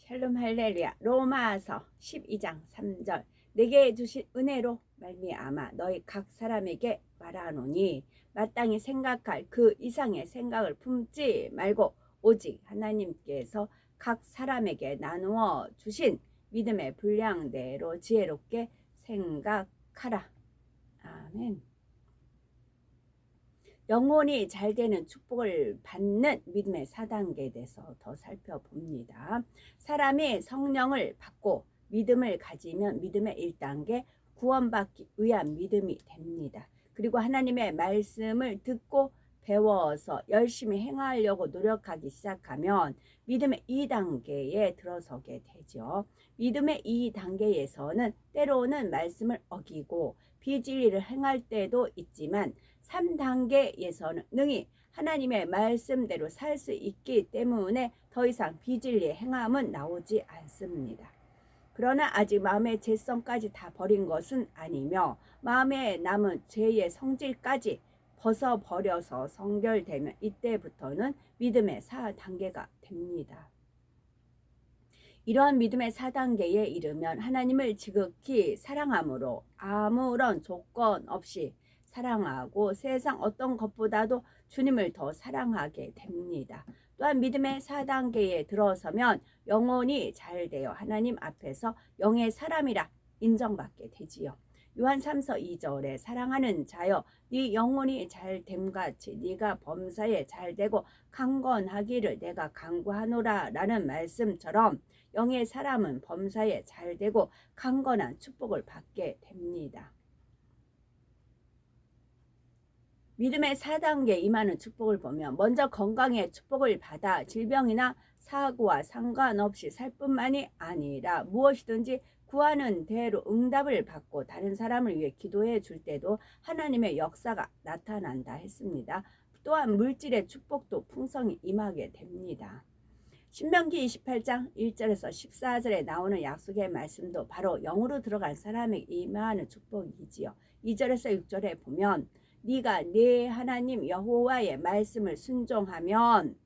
샬롬 할렐루야. 로마서 12장 3절. 내게 주신 은혜로 말미암아 너희 각 사람에게 말하노니 마땅히 생각할 그 이상의 생각을 품지 말고 오직 하나님께서 각 사람에게 나누어 주신 믿음의 분량대로 지혜롭게 생각하라. 아멘. 영혼이 잘 되는 축복을 받는 믿음의 4단계에 대해서 더 살펴봅니다. 사람이 성령을 받고 믿음을 가지면 믿음의 1단계 구원받기 위한 믿음이 됩니다. 그리고 하나님의 말씀을 듣고 배워서 열심히 행하려고 노력하기 시작하면 믿음의 2단계에 들어서게 되죠. 믿음의 2단계에서는 때로는 말씀을 어기고 비진리를 행할 때도 있지만 3단계에서는 능히 하나님의 말씀대로 살 수 있기 때문에 더 이상 비진리의 행함은 나오지 않습니다. 그러나 아직 마음의 죄성까지 다 버린 것은 아니며 마음에 남은 죄의 성질까지 벗어버려서 성결되면 이때부터는 믿음의 4단계가 됩니다. 이러한 믿음의 4단계에 이르면 하나님을 지극히 사랑함으로 아무런 조건 없이 사랑하고 세상 어떤 것보다도 주님을 더 사랑하게 됩니다. 또한 믿음의 4단계에 들어서면 영혼이 잘 되어 하나님 앞에서 영의 사람이라 인정받게 되지요. 요한 3서 2절에 사랑하는 자여 네 영혼이 잘됨같이 네가 범사에 잘되고 강건하기를 내가 간구하노라 라는 말씀처럼 영의 사람은 범사에 잘되고 강건한 축복을 받게 됩니다. 믿음의 4단계 임하는 축복을 보면 먼저 건강의 축복을 받아 질병이나 사고와 상관없이 살 뿐만이 아니라 무엇이든지 구하는 대로 응답을 받고 다른 사람을 위해 기도해 줄 때도 하나님의 역사가 나타난다 했습니다. 또한 물질의 축복도 풍성히 임하게 됩니다. 신명기 28장 1절에서 14절에 나오는 약속의 말씀도 바로 영으로 들어간 사람에게 임하는 축복이지요. 2절에서 6절에 보면 네가 네 하나님 여호와의 말씀을 순종하면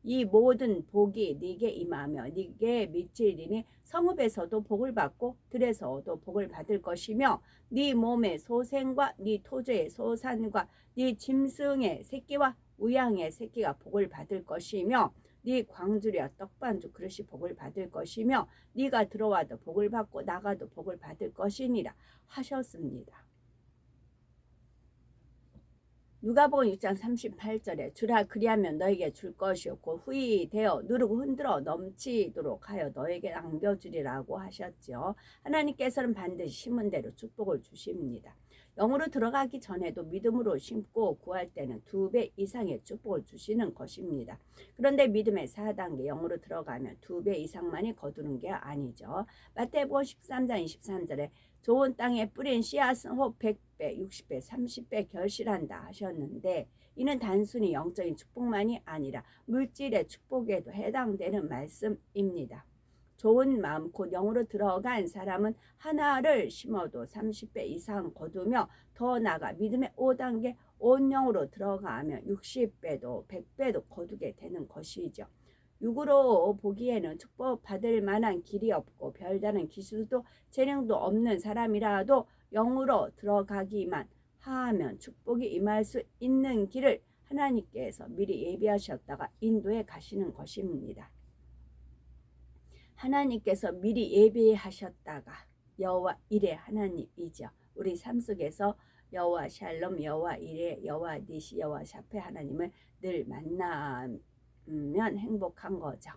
이 모든 복이 네게 임하며 네게 미치리니 성읍에서도 복을 받고 들에서도 복을 받을 것이며 네 몸의 소생과 네 토지의 소산과 네 짐승의 새끼와 우양의 새끼가 복을 받을 것이며 네 광주리와 떡반죽 그릇이 복을 받을 것이며 네가 들어와도 복을 받고 나가도 복을 받을 것이니라 하셨습니다. 누가복음 6장 38절에 주라 그리하면 너에게 줄 것이었고 후히 되어 누르고 흔들어 넘치도록 하여 너에게 남겨주리라고 하셨죠. 하나님께서는 반드시 심은 대로 축복을 주십니다. 영으로 들어가기 전에도 믿음으로 심고 구할 때는 2배 이상의 축복을 주시는 것입니다. 그런데 믿음의 4단계 영으로 들어가면 2배 이상만이 거두는 게 아니죠. 마태복음 13장 23절에 좋은 땅에 뿌린 씨앗은 혹 100배, 60배, 30배 결실한다 하셨는데 이는 단순히 영적인 축복만이 아니라 물질의 축복에도 해당되는 말씀입니다. 좋은 마음 곧 영으로 들어간 사람은 하나를 심어도 30배 이상 거두며 더 나아가 믿음의 5단계 온 영으로 들어가면 60배도 100배도 거두게 되는 것이죠. 육으로 보기에는 축복받을 만한 길이 없고 별다른 기술도 재능도 없는 사람이라도 영으로 들어가기만 하면 축복이 임할 수 있는 길을 하나님께서 미리 예비하셨다가 인도해 가시는 것입니다. 하나님께서 미리 예비하셨다가 여호와 이레 하나님이죠. 우리 삶 속에서 여호와 샬롬, 여호와 이레, 여호와 니시, 여호와 샤페 하나님을 늘 만나면 행복한 거죠.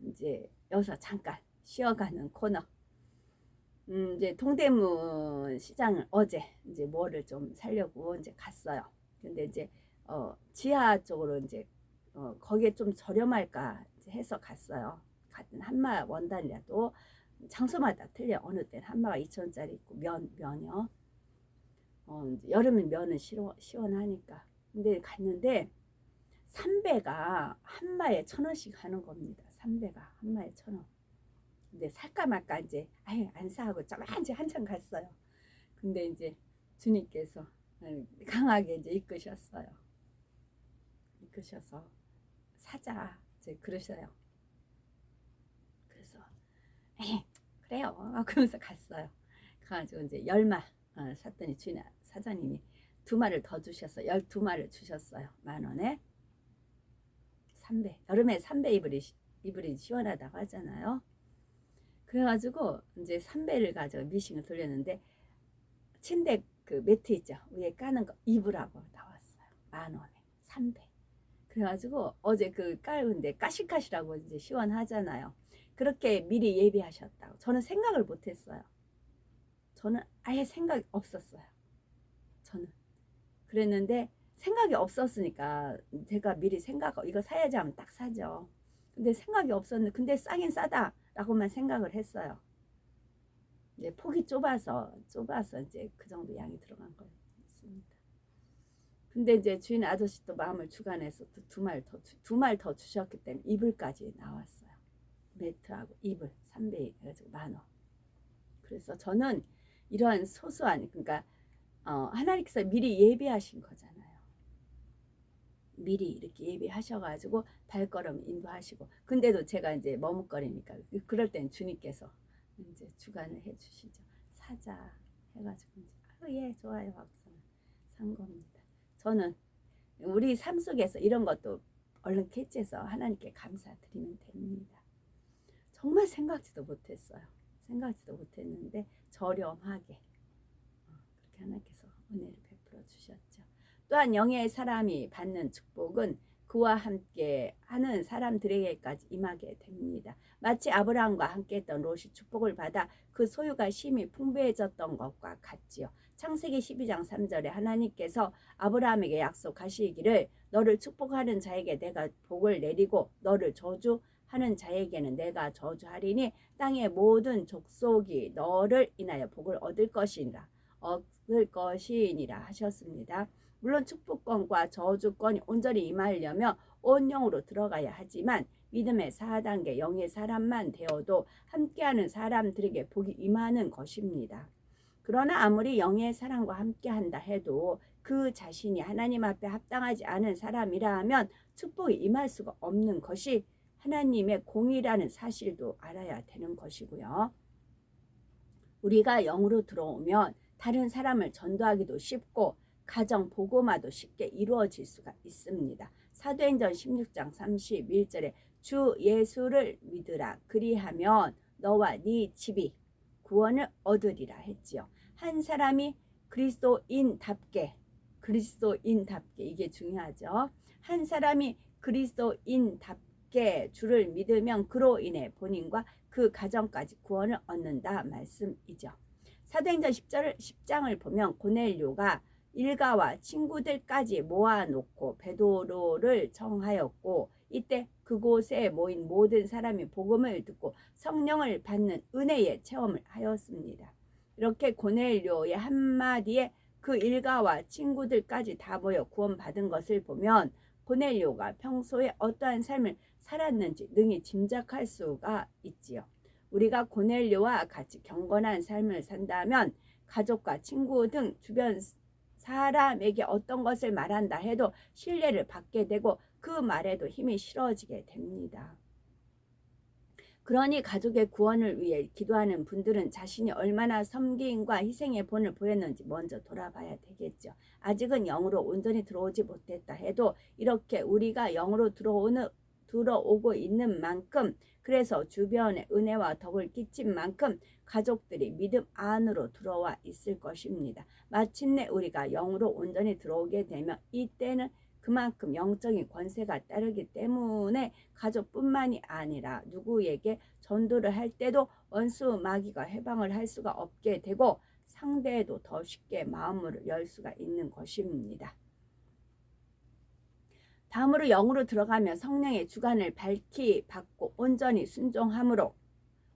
이제 여기서 잠깐 쉬어가는 코너. 이제 동대문 시장을 어제 이제 뭐를 좀 사려고 이제 갔어요. 근데 이제 지하 쪽으로 이제 거기에 좀 저렴할까 해서 갔어요. 같은 한마 원단이라도 장소마다 틀려. 어느 때는 한마가 2,000원짜리 있고 면요. 여름엔 면은 시원하니까. 근데 갔는데 3배가 한마에 1,000원씩 하는 겁니다. 3배가 한마에 1,000원. 근데 살까 말까 이제 아예 안 사고 이제 한참 갔어요. 근데 이제 주님께서 강하게 이제 이끄셔서 사자 이제 그러셔요. 그래서 에이, 그래요. 그러면서 갔어요. 가가지고 이제 10마 샀더니 사장님이 2마를 더 주셨어요. 12마를 주셨어요. 10,000원에. 3배. 여름에 3배 이불이 시원하다고 하잖아요. 그래가지고 이제 3배를 가지고 미싱을 돌렸는데 침대 그 매트 있죠. 위에 까는 거 이불하고 나왔어요. 10,000원에 3배. 그래가지고 어제 그 깔는데 까실까실하고 이제 시원하잖아요. 그렇게 미리 예비하셨다고. 저는 생각을 못했어요. 저는 아예 생각이 없었어요. 저는 그랬는데 생각이 없었으니까 제가 미리 이거 사야지 하면 딱 사죠. 근데 생각이 없었는데 근데 싸긴 싸다라고만 생각을 했어요. 이제 폭이 좁아서 이제 그 정도 양이 들어간 거였습니다. 근데 이제 주인 아저씨 또 마음을 주관해서 또 2말 더 주셨기 때문에 이불까지 나왔어요. 매트하고 이불 3배 해가지고 10,000원. 그래서 저는 이러한 소소한 그러니까 하나님께서 미리 예비하신 거잖아요. 미리 이렇게 예비하셔가지고 발걸음 인도하시고 근데도 제가 이제 머뭇거리니까 그럴 땐 주님께서 이제 주관을 해주시죠. 사자 해가지고 예 좋아요 하고 산 겁니다. 저는 우리 삶 속에서 이런 것도 얼른 캐치해서 하나님께 감사드리면 됩니다. 정말 생각지도 못했어요. 생각지도 못했는데 저렴하게 그렇게 하나님께서 은혜를 베풀어 주셨죠. 또한 영의 사람이 받는 축복은 그와 함께 하는 사람들에게까지 임하게 됩니다. 마치 아브라함과 함께 했던 롯이 축복을 받아 그 소유가 심히 풍부해졌던 것과 같지요. 창세기 12장 3절에 하나님께서 아브라함에게 약속하시기를 너를 축복하는 자에게 내가 복을 내리고 너를 저주하는 자에게는 내가 저주하리니 땅의 모든 족속이 너를 인하여 복을 얻을 것이니라 하셨습니다. 물론 축복권과 저주권이 온전히 임하려면 온 영으로 들어가야 하지만 믿음의 4단계 영의 사람만 되어도 함께하는 사람들에게 복이 임하는 것입니다. 그러나 아무리 영의 사람과 함께한다 해도 그 자신이 하나님 앞에 합당하지 않은 사람이라 하면 축복이 임할 수가 없는 것이 하나님의 공의라는 사실도 알아야 되는 것이고요. 우리가 영으로 들어오면 다른 사람을 전도하기도 쉽고 가정 복음화도 쉽게 이루어질 수가 있습니다. 사도행전 16장 31절에 주 예수를 믿으라 그리하면 너와 네 집이 구원을 얻으리라 했지요. 한 사람이 그리스도인답게 이게 중요하죠. 한 사람이 그리스도인답게 주를 믿으면 그로 인해 본인과 그 가정까지 구원을 얻는다 말씀이죠. 사도행전 10장을 보면 고넬료가 일가와 친구들까지 모아놓고 베드로를 청하였고 이때 그곳에 모인 모든 사람이 복음을 듣고 성령을 받는 은혜의 체험을 하였습니다. 이렇게 고넬료의 한마디에 그 일가와 친구들까지 다 모여 구원받은 것을 보면 고넬료가 평소에 어떠한 삶을 살았는지 능히 짐작할 수가 있지요. 우리가 고넬료와 같이 경건한 삶을 산다면 가족과 친구 등 주변 사람에게 어떤 것을 말한다 해도 신뢰를 받게 되고 그 말에도 힘이 실어지게 됩니다. 그러니 가족의 구원을 위해 기도하는 분들은 자신이 얼마나 섬김과 희생의 본을 보였는지 먼저 돌아봐야 되겠죠. 아직은 영으로 온전히 들어오지 못했다 해도 이렇게 우리가 영으로 들어오고 있는 만큼 그래서 주변에 은혜와 덕을 끼친 만큼 가족들이 믿음 안으로 들어와 있을 것입니다. 마침내 우리가 영으로 온전히 들어오게 되면 이때는 그만큼 영적인 권세가 따르기 때문에 가족뿐만이 아니라 누구에게 전도를 할 때도 원수 마귀가 해방을 할 수가 없게 되고 상대에도 더 쉽게 마음을 열 수가 있는 것입니다. 다음으로 영으로 들어가며 성령의 주관을 밝히 받고 온전히 순종함으로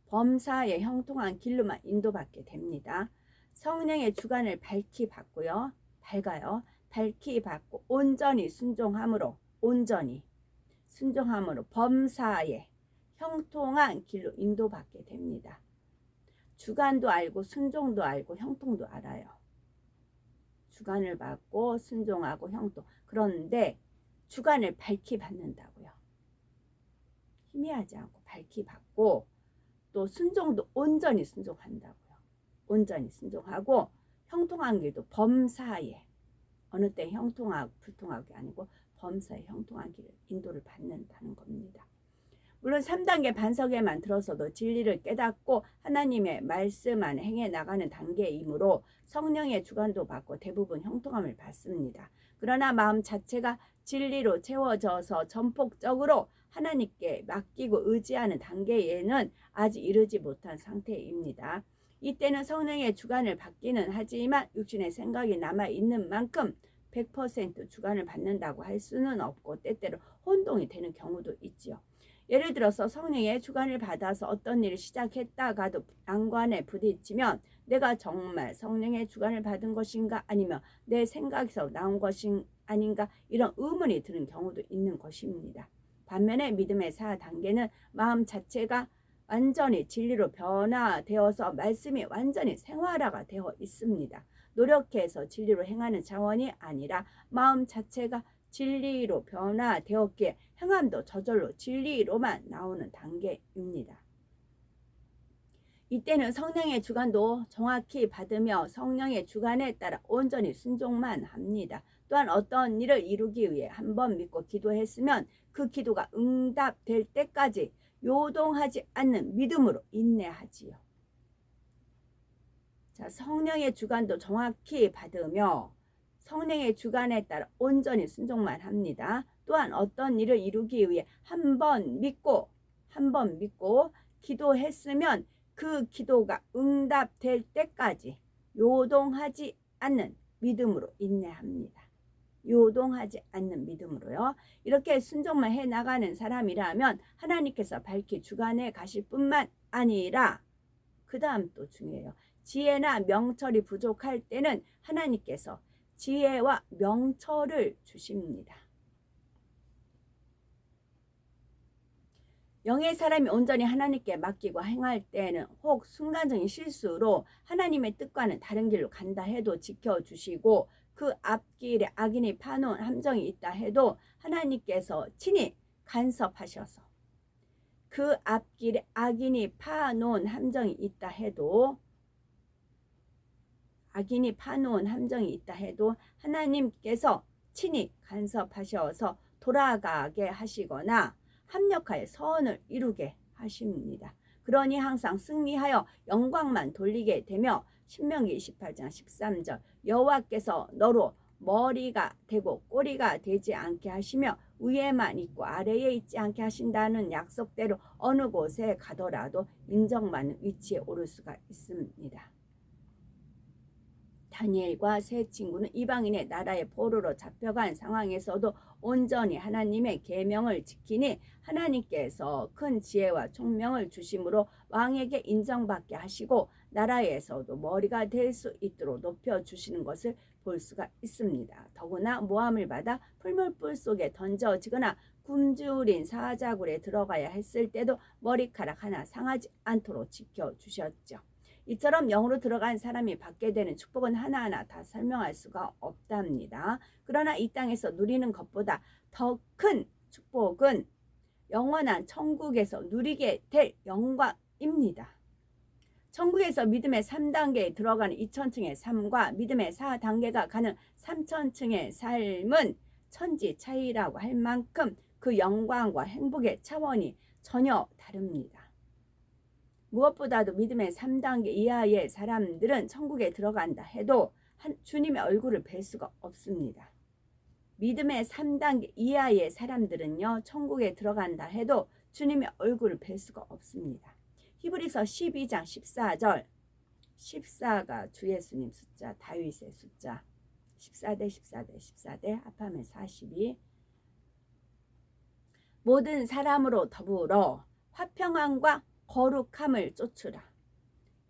범사에 형통한 길로만 인도받게 됩니다. 성령의 주관을 밝히 받고요. 밝히 받고 온전히 순종함으로 범사에 형통한 길로 인도받게 됩니다. 주관도 알고 순종도 알고 형통도 알아요. 주관을 받고 순종하고 형통. 그런데 주관을 밝히 받는다고요. 희미하지 않고 밝히 받고 또 순종도 온전히 순종한다고요. 온전히 순종하고 형통한 길도 범사에 어느 때 형통하고 불통하게 아니고 범사에 형통한 길을 인도를 받는다는 겁니다. 물론 3단계 반석에만 들어서도 진리를 깨닫고 하나님의 말씀 안에 행해 나가는 단계이므로 성령의 주관도 받고 대부분 형통함을 받습니다. 그러나 마음 자체가 진리로 채워져서 전폭적으로 하나님께 맡기고 의지하는 단계에는 아직 이르지 못한 상태입니다. 이때는 성령의 주관을 받기는 하지만 육신의 생각이 남아있는 만큼 100% 주관을 받는다고 할 수는 없고 때때로 혼동이 되는 경우도 있지요. 예를 들어서 성령의 주관을 받아서 어떤 일을 시작했다가도 난관에 부딪히면 내가 정말 성령의 주관을 받은 것인가 아니면 내 생각에서 나온 것이 아닌가 이런 의문이 드는 경우도 있는 것입니다. 반면에 믿음의 4단계는 마음 자체가 완전히 진리로 변화되어서 말씀이 완전히 생활화가 되어 있습니다. 노력해서 진리로 행하는 차원이 아니라 마음 자체가 진리로 변화되었기에 행함도 저절로 진리로만 나오는 단계입니다. 이때는 성령의 주관도 정확히 받으며 성령의 주관에 따라 온전히 순종만 합니다. 또한 어떤 일을 이루기 위해 한번 믿고 기도했으면 그 기도가 응답될 때까지 요동하지 않는 믿음으로 인내하지요. 자, 성령의 주관도 정확히 받으며 성령의 주관에 따라 온전히 순종만 합니다. 또한 어떤 일을 이루기 위해 한 번 믿고 기도했으면 그 기도가 응답될 때까지 요동하지 않는 믿음으로 인내합니다. 요동하지 않는 믿음으로요. 이렇게 순종만 해나가는 사람이라면 하나님께서 밝히 주관해 가실 뿐만 아니라 그 다음 또 중요해요. 지혜나 명철이 부족할 때는 하나님께서 지혜와 명철을 주십니다. 영의 사람이 온전히 하나님께 맡기고 행할 때는 혹 순간적인 실수로 하나님의 뜻과는 다른 길로 간다 해도 지켜주시고 그 앞길에 악인이 파놓은 함정이 있다 해도 하나님께서 친히 간섭하셔서 그 앞길에 악인이 파놓은 함정이 있다 해도 하나님께서 친히 간섭하셔서 돌아가게 하시거나 합력하여 선을 이루게 하십니다. 그러니 항상 승리하여 영광만 돌리게 되며 신명기 28장 13절 여호와께서 너로 머리가 되고 꼬리가 되지 않게 하시며 위에만 있고 아래에 있지 않게 하신다는 약속대로 어느 곳에 가더라도 인정받는 위치에 오를 수가 있습니다. 다니엘과 세 친구는 이방인의 나라의 포로로 잡혀간 상황에서도 온전히 하나님의 계명을 지키니 하나님께서 큰 지혜와 총명을 주심으로 왕에게 인정받게 하시고 나라에서도 머리가 될 수 있도록 높여주시는 것을 볼 수가 있습니다. 더구나 모함을 받아 풀물불 속에 던져지거나 굶주린 사자굴에 들어가야 했을 때도 머리카락 하나 상하지 않도록 지켜주셨죠. 이처럼 영으로 들어간 사람이 받게 되는 축복은 하나하나 다 설명할 수가 없답니다. 그러나 이 땅에서 누리는 것보다 더 큰 축복은 영원한 천국에서 누리게 될 영광입니다. 천국에서 믿음의 3단계에 들어가는 2000층의 삶과 믿음의 4단계가 가는 3000층의 삶은 천지 차이라고 할 만큼 그 영광과 행복의 차원이 전혀 다릅니다. 무엇보다도 믿음의 3단계 이하의 사람들은 천국에 들어간다 해도 주님의 얼굴을 뵐 수가 없습니다. 믿음의 3단계 이하의 사람들은요, 천국에 들어간다 해도 주님의 얼굴을 뵐 수가 없습니다. 히브리서 12장 14절 14가 주 예수님 숫자, 다윗의 숫자 14대 합하면 42 모든 사람으로 더불어 화평함과 거룩함을 쫓으라.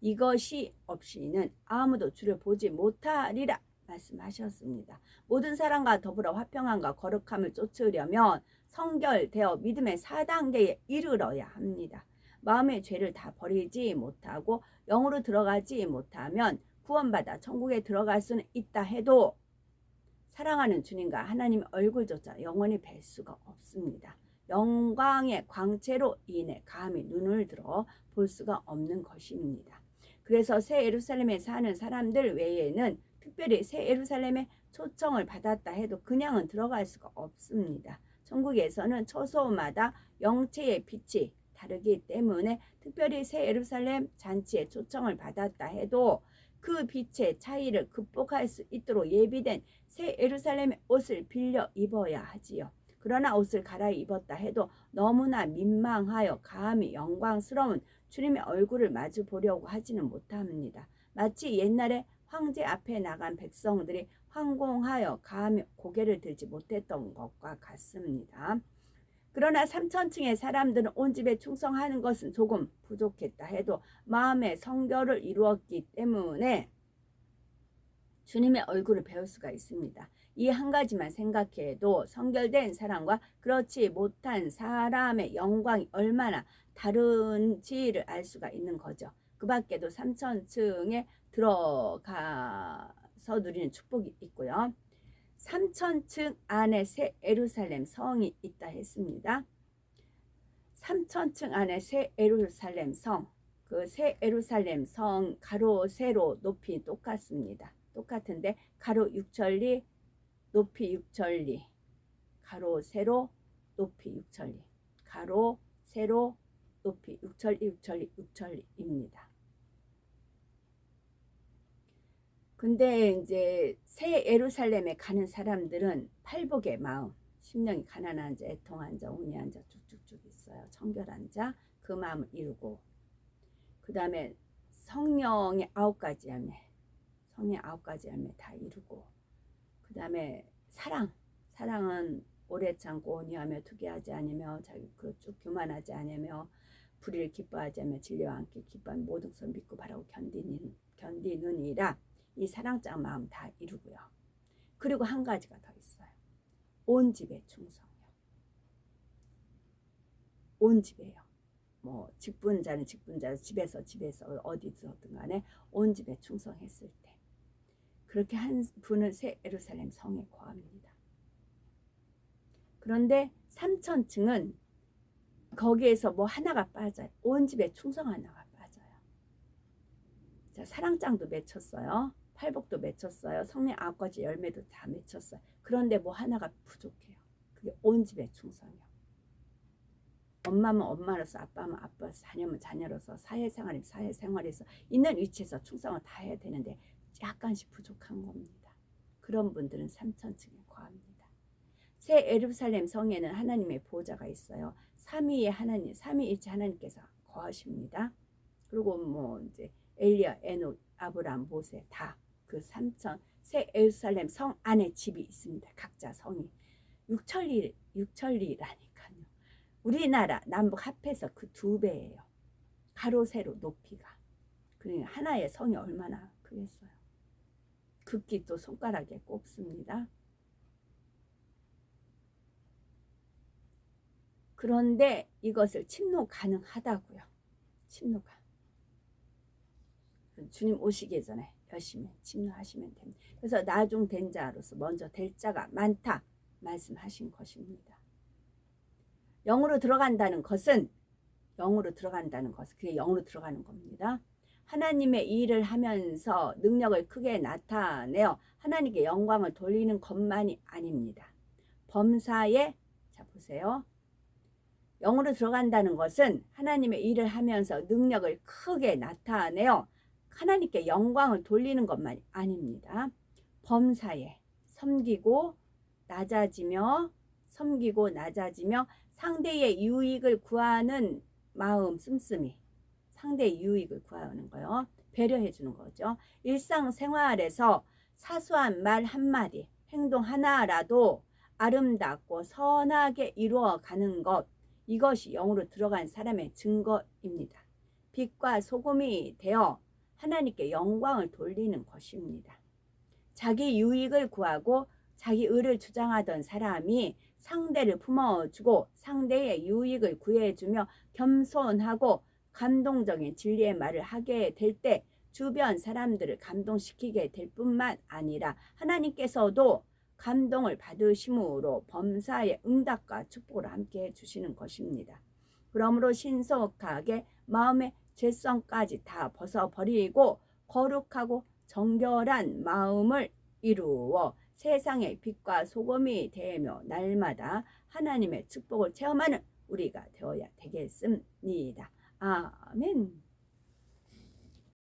이것이 없이는 아무도 주를 보지 못하리라 말씀하셨습니다. 모든 사람과 더불어 화평함과 거룩함을 쫓으려면 성결되어 믿음의 4단계에 이르러야 합니다. 마음의 죄를 다 버리지 못하고 영으로 들어가지 못하면 구원받아 천국에 들어갈 수는 있다 해도 사랑하는 주님과 하나님의 얼굴조차 영원히 뵐 수가 없습니다. 영광의 광채로 인해 감히 눈을 들어 볼 수가 없는 것입니다. 그래서 새 예루살렘에 사는 사람들 외에는 특별히 새 예루살렘에 초청을 받았다 해도 그냥은 들어갈 수가 없습니다. 천국에서는 처소마다 영체의 빛이 다르기 때문에 특별히 새 예루살렘 잔치에 초청을 받았다 해도 그 빛의 차이를 극복할 수 있도록 예비된 새 예루살렘의 옷을 빌려 입어야 하지요. 그러나 옷을 갈아입었다 해도 너무나 민망하여 감히 영광스러운 주님의 얼굴을 마주 보려고 하지는 못합니다. 마치 옛날에 황제 앞에 나간 백성들이 황공하여 감히 고개를 들지 못했던 것과 같습니다. 그러나 3천층의 사람들은 온 집에 충성하는 것은 조금 부족했다 해도 마음의 성결을 이루었기 때문에 주님의 얼굴을 배울 수가 있습니다. 이 한 가지만 생각해도 성결된 사람과 그렇지 못한 사람의 영광이 얼마나 다른지를 알 수가 있는 거죠. 그 밖에도 3천층에 들어가서 누리는 축복이 있고요. 3천층 안에 새 예루살렘 성이 있다 했습니다. 3천층 안에 새 예루살렘 성, 그 새 예루살렘 성 가로 세로 높이 똑같습니다. 똑같은데 가로 6천리, 높이 6천리, 가로 세로 높이 6천리, 가로 세로 높이 6천리 6천리 6천리입니다. 근데 이제 새 예루살렘에 가는 사람들은 팔복의 마음, 심령이 가난한 자, 애통한 자, 온유한 자 쭉쭉쭉 있어요. 청결한 자, 그 마음을 이루고, 그 다음에 성령의 9가지 열매, 성령의 9가지 열매 다 이루고, 그 다음에 사랑은 오래 참고 온유하며 투기하지 않으며 자기 쭉 교만하지 않으며 불의를 기뻐하지 않으며 진리와 함께 기뻐하며 모든 것을 믿고 바라고 견디느니라. 이 사랑장 마음 다 이루고요. 그리고 한 가지가 더 있어요. 온 집에 충성이요. 온 집에요. 뭐 직분자는 직분자, 집에서 어디서든 간에 온 집에 충성했을 때 그렇게 한 분은 새 예루살렘 성에 거합니다. 그런데 3천층은 거기에서 뭐 하나가 빠져요. 온 집에 충성 하나가 빠져요. 자, 사랑장도 맺혔어요. 팔복도 맺혔어요. 성령 9가지 열매도 다 맺혔어요. 그런데 뭐 하나가 부족해요. 그게 온 집에 충성이요. 엄마면 엄마로서, 아빠면 아빠로서, 자녀면 자녀로서, 사회생활이면 사회생활에서 있는 위치에서 충성을 다 해야 되는데 약간씩 부족한 겁니다. 그런 분들은 3천층에 거합니다. 새 예루살렘 성에는 하나님의 보호자가 있어요. 삼위의 하나님, 삼위일체 하나님께서 거하십니다. 그리고 뭐 이제 엘리야, 에녹, 아브라함, 모세 다 그 3천 새 예루살렘 성 안에 집이 있습니다. 각자 성이 6천리라니까요. 우리나라 남북 합해서 그 2배예요. 가로 세로 높이가. 그러니까 하나의 성이 얼마나 크겠어요. 극히 또 손가락에 꼽습니다. 그런데 이것을 침노 가능하다고요. 침노가. 주님 오시기 전에 열심히 침노하시면 됩니다. 그래서 나중된 자로서 먼저 될 자가 많다 말씀하신 것입니다. 영으로 들어간다는 것은 그게 영으로 들어가는 겁니다. 하나님의 일을 하면서 능력을 크게 나타내어 하나님께 영광을 돌리는 것만이 아닙니다. 범사에, 자 보세요. 영으로 들어간다는 것은 하나님의 일을 하면서 능력을 크게 나타내어 하나님께 영광을 돌리는 것만이 아닙니다. 범사에 섬기고 낮아지며 상대의 유익을 구하는 마음 씀씀이, 상대의 유익을 구하는 거요. 배려해 주는 거죠. 일상생활에서 사소한 말 한마디, 행동 하나라도 아름답고 선하게 이루어가는 것, 이것이 영으로 들어간 사람의 증거입니다. 빛과 소금이 되어 하나님께 영광을 돌리는 것입니다. 자기 유익을 구하고 자기 의를 주장하던 사람이 상대를 품어주고 상대의 유익을 구해주며 겸손하고 감동적인 진리의 말을 하게 될 때 주변 사람들을 감동시키게 될 뿐만 아니라 하나님께서도 감동을 받으심으로 범사의 응답과 축복을 함께 해주시는 것입니다. 그러므로 신속하게 마음의 죄성까지 다 벗어버리고 거룩하고 정결한 마음을 이루어 세상의 빛과 소금이 되며 날마다 하나님의 축복을 체험하는 우리가 되어야 되겠습니다. 아멘.